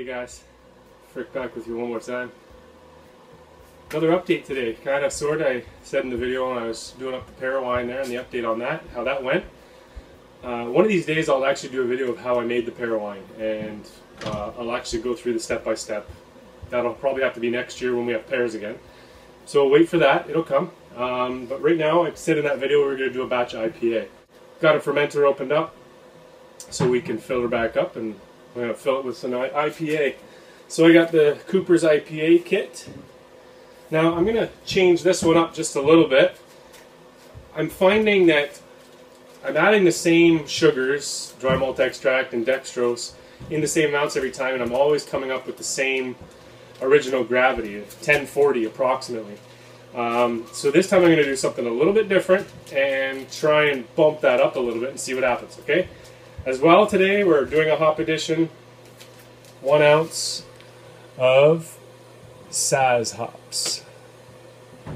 Hey guys, Frick back with you one more time. Another update today, kind of sort of. I said in the video when I was doing up the pear wine there and the update on that, how that went. One of these days I'll actually do a video of how I made the pear wine, and I'll actually go through the step by step. That'll probably have to be next year when we have pears again. So wait for that, it'll come. But right now, I said in that video we're going to do a batch IPA. Got a fermenter opened up so we can fill her back up, and we're going to fill it with some IPA. So I got the Coopers IPA kit. Now I'm going to change this one up just a little bit. I'm finding that I'm adding the same sugars, dry malt extract and dextrose, in the same amounts every time, and I'm always coming up with the same original gravity, 1040 approximately. So this time I'm going to do something a little bit different and try and bump that up a little bit and see what happens, okay? As well, today we're doing a hop addition, 1 ounce of Saz hops.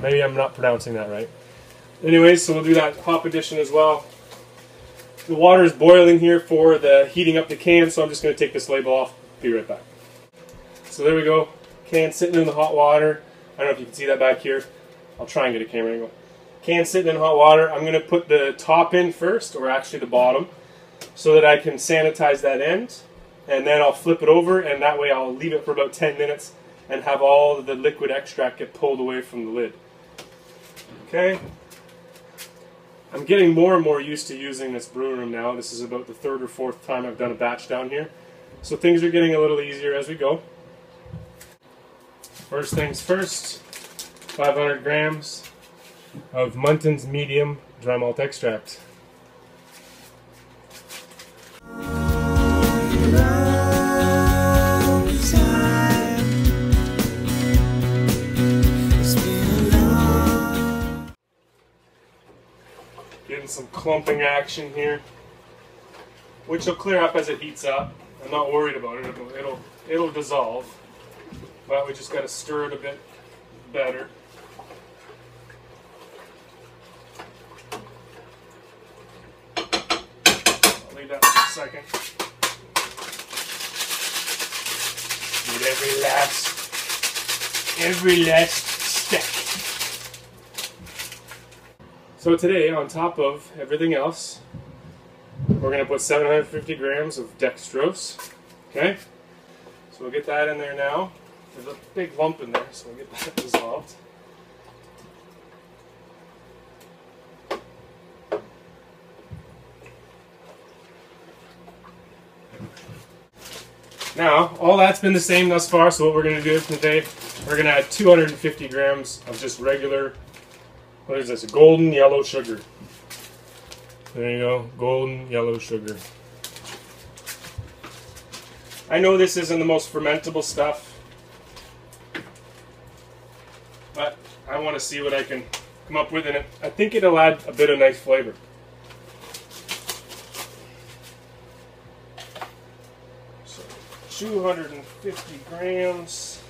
Maybe I'm not pronouncing that right. Anyways, so we'll do that hop addition as well. The water is boiling here for the heating up the can, so I'm just going to take this label off. Be right back. So there we go. Can sitting in the hot water. I don't know if you can see that back here. I'll try and get a camera angle. Can sitting in hot water. I'm going to put the top in first, or actually the bottom, so that I can sanitize that end. And then I'll flip it over, and that way I'll leave it for about 10 minutes and have all the liquid extract get pulled away from the lid. Okay. I'm getting more and more used to using this brew room now. This is about the 3rd or 4th time I've done a batch down here. So things are getting a little easier as we go. First things first, 500 grams of Munton's medium dry malt extract. Getting some clumping action here, which will clear up as it heats up. I'm not worried about it. It'll dissolve, but we just got to stir it a bit better. I'll leave that for a second. Need every last step. So today, on top of everything else, we're going to put 750 grams of dextrose. Okay? So we'll get that in there now. There's a big lump in there, so we'll get that dissolved. Now, all that's been the same thus far, so what we're going to do today, we're going to add 250 grams of just regular, what is this, golden yellow sugar. There you go, golden yellow sugar. I know this isn't the most fermentable stuff, but I want to see what I can come up with in it. I think it'll add a bit of nice flavor. So, 250 grams.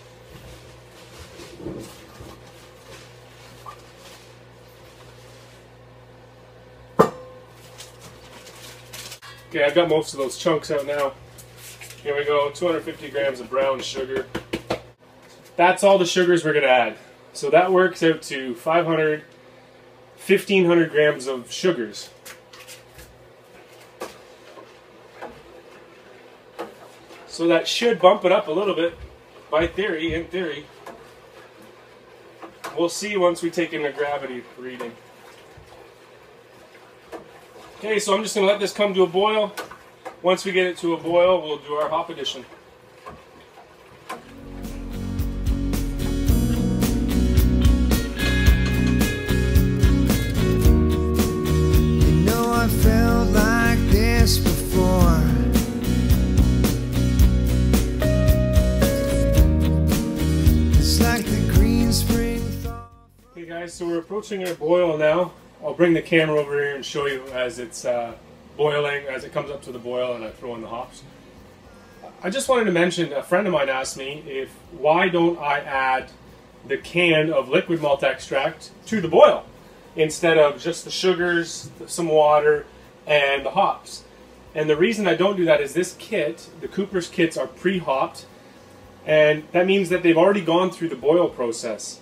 Okay, I've got most of those chunks out now. Here we go, 250 grams of brown sugar. That's all the sugars we're going to add. So that works out to 1,500 grams of sugars. So that should bump it up a little bit, by theory, in theory. We'll see once we take in the gravity reading. Okay, so I'm just going to let this come to a boil. Once we get it to a boil, we'll do our hop addition. You know I felt like this before. It's like the green spring thaw. Okay guys, so we're approaching our boil now. I'll bring the camera over here and show you as it's boiling, as it comes up to the boil, and I throw in the hops. I just wanted to mention, a friend of mine asked me why don't I add the can of liquid malt extract to the boil instead of just the sugars, some water, and the hops. And the reason I don't do that is this kit, the Cooper's kits, are pre-hopped, And that means that they've already gone through the boil process.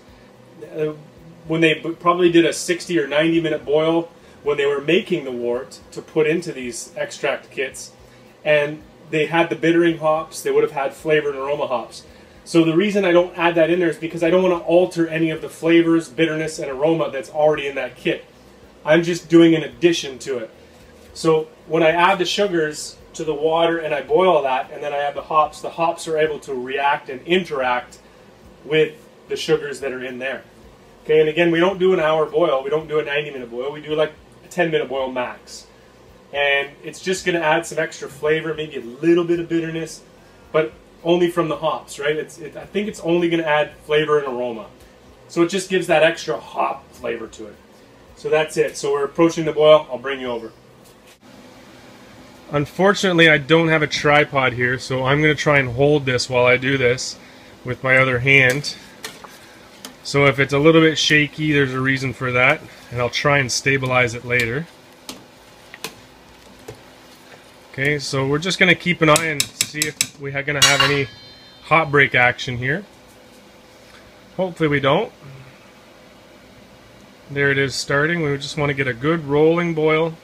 When they probably did a 60 or 90 minute boil when they were making the wort to put into these extract kits, and they had the bittering hops, they would have had flavor and aroma hops. So the reason I don't add that in there is because I don't want to alter any of the flavors, bitterness, and aroma that's already in that kit. I'm just doing an addition to it. So when I add the sugars to the water and I boil that, and then I add the hops are able to react and interact with the sugars that are in there. Okay, and again, we don't do an hour boil, we don't do a 90-minute boil, we do like a 10-minute boil max. And it's just going to add some extra flavor, maybe a little bit of bitterness, but only from the hops, right? I think it's only going to add flavor and aroma. So it just gives that extra hop flavor to it. So that's it. So we're approaching the boil. I'll bring you over. Unfortunately, I don't have a tripod here, so I'm going to try and hold this while I do this with my other hand. So if it's a little bit shaky, there's a reason for that, and I'll try and stabilize it later. Okay, so we're just going to keep an eye and see if we're going to have any hot break action here. Hopefully we don't. There it is starting. We just want to get a good rolling boil.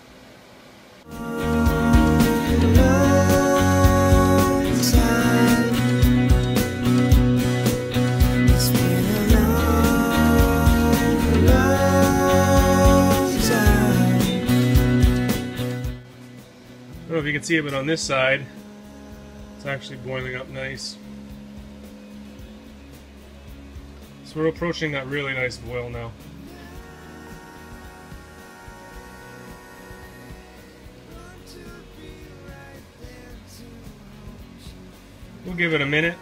I don't know if you can see it, but on this side it's actually boiling up nice. So we're approaching that really nice boil now. We'll give it a minute.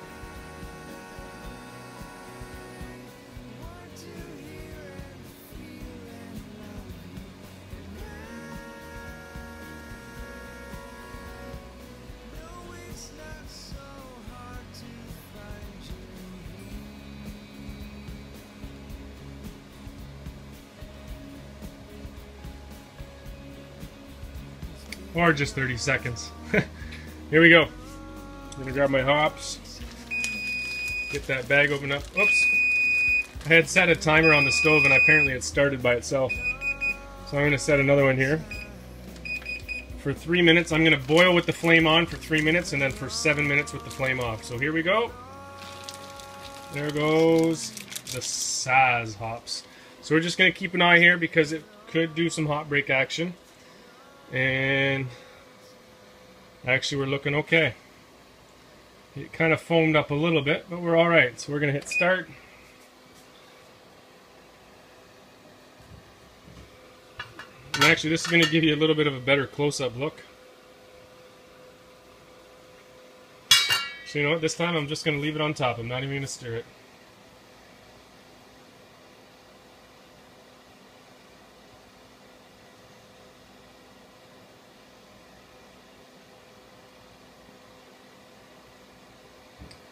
Or just 30 seconds. Here we go. I'm gonna grab my hops, get that bag opened up. Oops. I had set a timer on the stove and apparently it started by itself. So I'm gonna set another one here. For 3 minutes, I'm gonna boil with the flame on for 3 minutes and then for 7 minutes with the flame off. So here we go. There goes the Saz hops. So we're just gonna keep an eye here because it could do some hot break action. And actually we're looking okay. It kind of foamed up a little bit, but we're alright. So we're going to hit start. And actually this is going to give you a little bit of a better close-up look. So you know what, this time I'm just going to leave it on top. I'm not even going to stir it.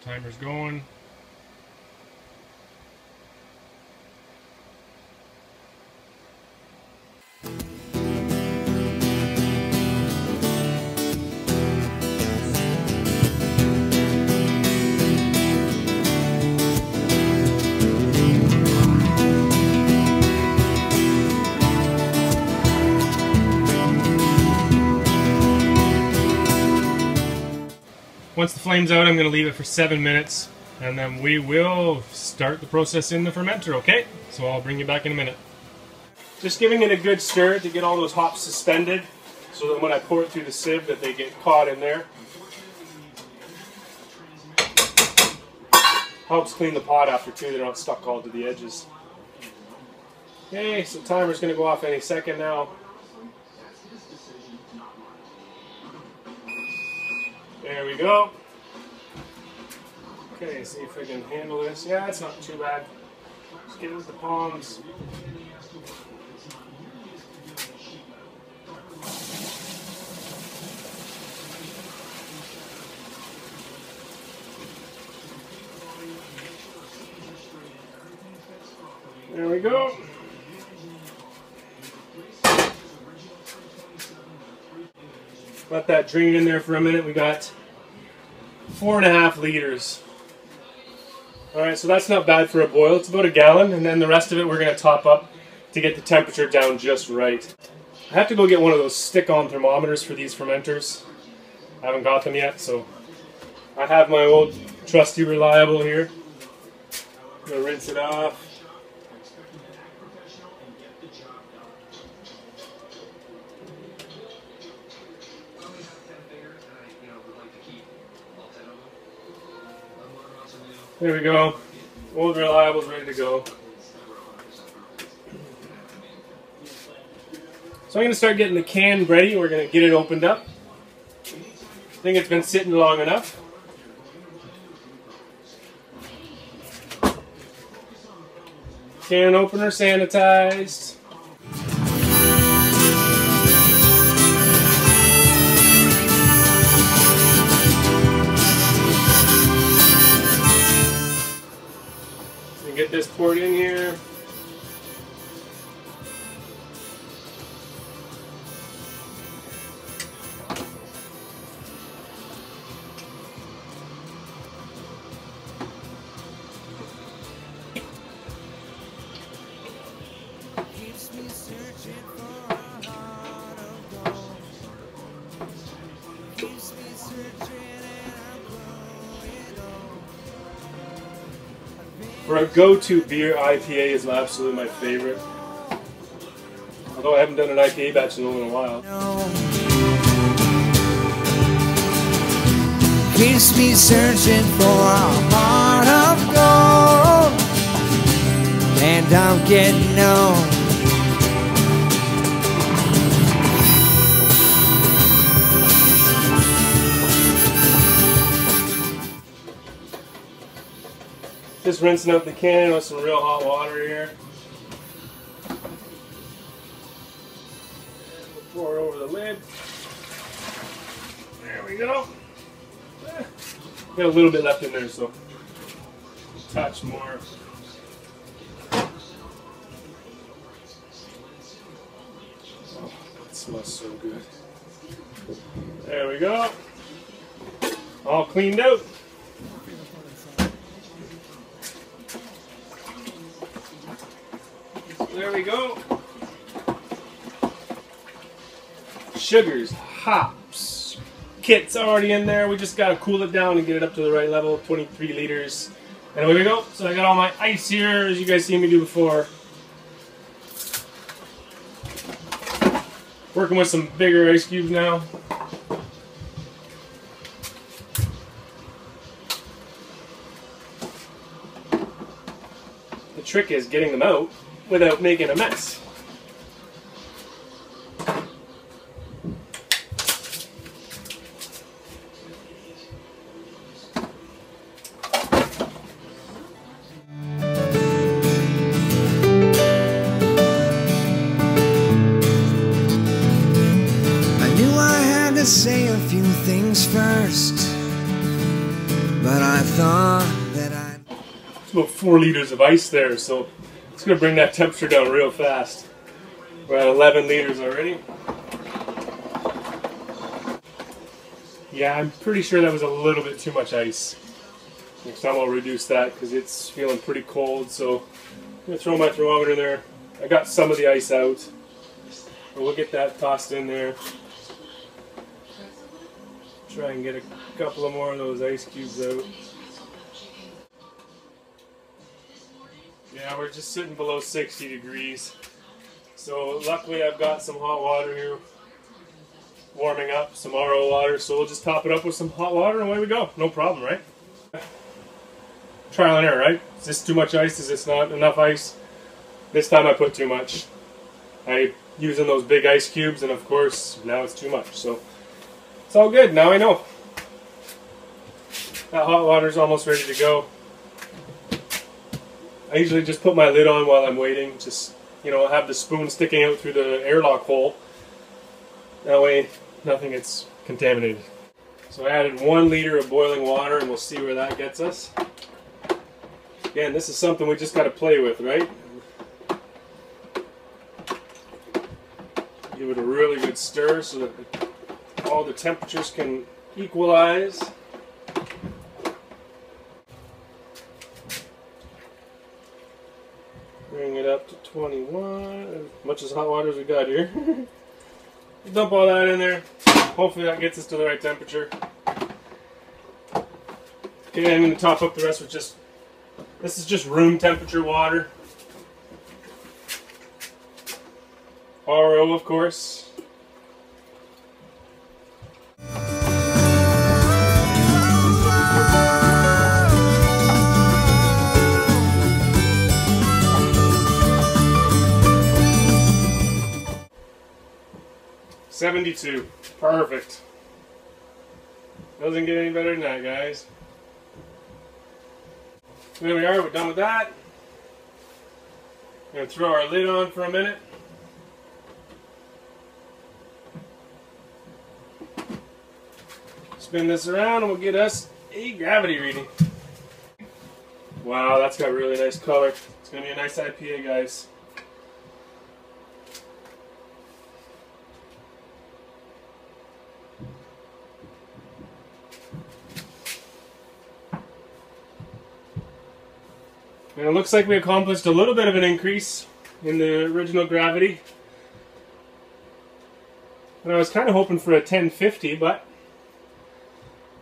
Timer's going. Once the flame's out, I'm going to leave it for 7 minutes, and then we will start the process in the fermenter, okay? So I'll bring you back in a minute. Just giving it a good stir to get all those hops suspended, so that when I pour it through the sieve that they get caught in there. Helps clean the pot after too, they're not stuck all to the edges. Okay, so timer's going to go off any second now. There we go. Okay, see if I can handle this. Yeah, it's not too bad. Just get it with the palms. There we go. Let that drain in there for a minute. We got 4.5 liters Alright, so that's not bad for a boil. It's about a gallon, and then the rest of it we're going to top up to get the temperature down just right. I have to go get one of those stick-on thermometers for these fermenters. I haven't got them yet, so I have my old trusty reliable here. I'm going to rinse it off. There we go. Old reliable's ready to go. So I'm going to start getting the can ready. We're going to get it opened up. I think it's been sitting long enough. Can opener sanitized. Get this poured in here. For a go-to beer, IPA is absolutely my favorite. Although I haven't done an IPA batch in a little while. Keeps me searching for a heart of gold, and I'm getting old. Just rinsing out the can with some real hot water here. We'll pour it over the lid. There we go. Got a little bit left in there, so a touch more. Oh, that smells so good. There we go. All cleaned out. There we go. Sugars, hops, kit's already in there. We just got to cool it down and get it up to the right level, 23 liters. And away we go. So I got all my ice here, as you guys seen me do before. Working with some bigger ice cubes now. The trick is getting them out without making a mess. I knew I had to say a few things first, but I thought that It's about 4 liters of ice there, so it's going to bring that temperature down real fast. We're at 11 liters already. Yeah, I'm pretty sure that was a little bit too much ice. Next time I'll reduce that because it's feeling pretty cold. So I'm going to throw my thermometer in there. I got some of the ice out. But we'll get that tossed in there. Try and get a couple of more of those ice cubes out. Yeah, we're just sitting below 60 degrees. So luckily I've got some hot water here warming up, some RO water, so we'll just top it up with some hot water and away we go. No problem, right? Trial and error, right? Is this too much ice? Is this not enough ice? This time I put too much. I using those big ice cubes, and of course now it's too much. So it's all good, now I know. That hot water's almost ready to go. I usually just put my lid on while I'm waiting, just, you know, have the spoon sticking out through the airlock hole. That way nothing gets contaminated. So I added 1 liter of boiling water and we'll see where that gets us. Again, this is something we just got to play with, right? Give it a really good stir so that all the temperatures can equalize. 21. As much as hot water as we got here. Dump all that in there. Hopefully that gets us to the right temperature. Okay, I'm going to top up the rest with just, this is just room temperature water. RO, of course. $72. Perfect. Doesn't get any better than that, guys. There we are, we're done with that. We're going to throw our lid on for a minute. Spin this around and we'll get us a gravity reading. Wow, that's got really nice color. It's going to be a nice IPA, guys. And it looks like we accomplished a little bit of an increase in the original gravity. And I was kind of hoping for a 1050, but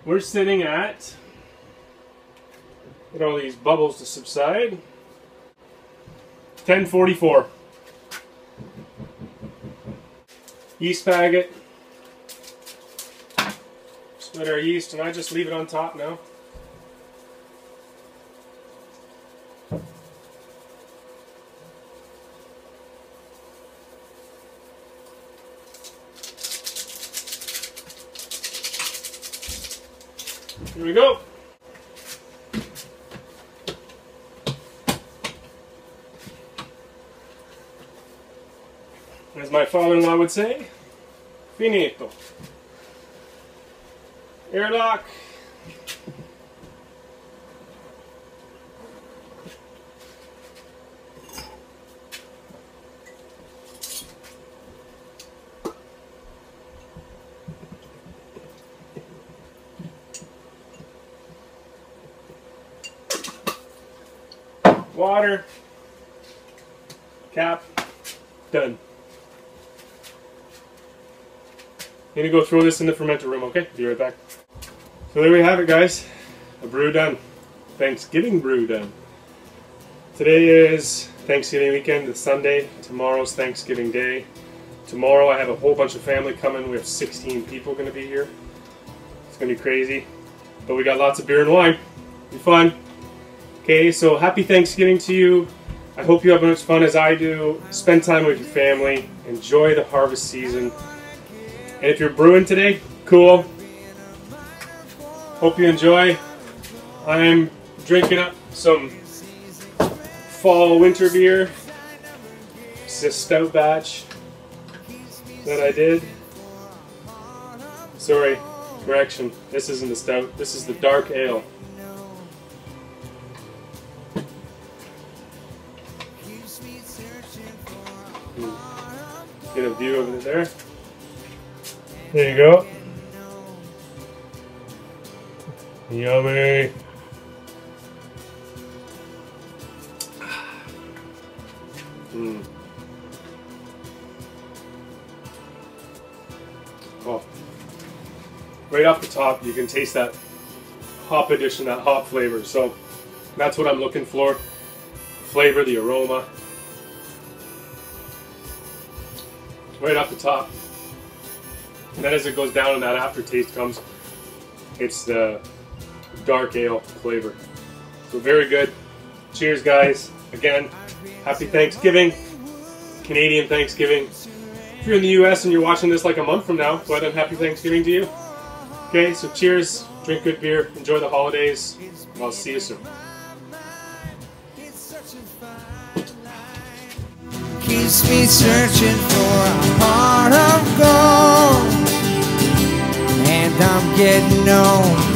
we're sitting at, get all these bubbles to subside, 1044. Yeast packet. Split our yeast, and I just leave it on top now. Here we go. As my father-in-law would say, finito. Airlock. Water, cap, done. I'm gonna go throw this in the fermenter room, okay? Be right back. So there we have it, guys. A brew done. Thanksgiving brew done. Today is Thanksgiving weekend, it's Sunday. Tomorrow's Thanksgiving Day. Tomorrow I have a whole bunch of family coming. We have 16 people gonna be here. It's gonna be crazy. But we got lots of beer and wine. Be fun. Okay, so happy Thanksgiving to you. I hope you have as much fun as I do. Spend time with your family. Enjoy the harvest season. And if you're brewing today, cool. Hope you enjoy. I'm drinking up some fall winter beer. It's a stout batch that I did. Sorry, correction. This isn't the stout. This is the dark ale. Get a view of it there. There you go. Yummy. Oh. Right off the top, you can taste that hop addition, that hop flavor. So that's what I'm looking for. Flavor, the aroma. Right off the top. And then as it goes down and that aftertaste comes, it's the dark ale flavor. So very good. Cheers, guys. Again, happy Thanksgiving. Canadian Thanksgiving. If you're in the US and you're watching this like a month from now, well then happy Thanksgiving to you. Okay, so cheers. Drink good beer. Enjoy the holidays. And I'll see you soon. Keeps me searching for a heart of gold, and I'm getting old.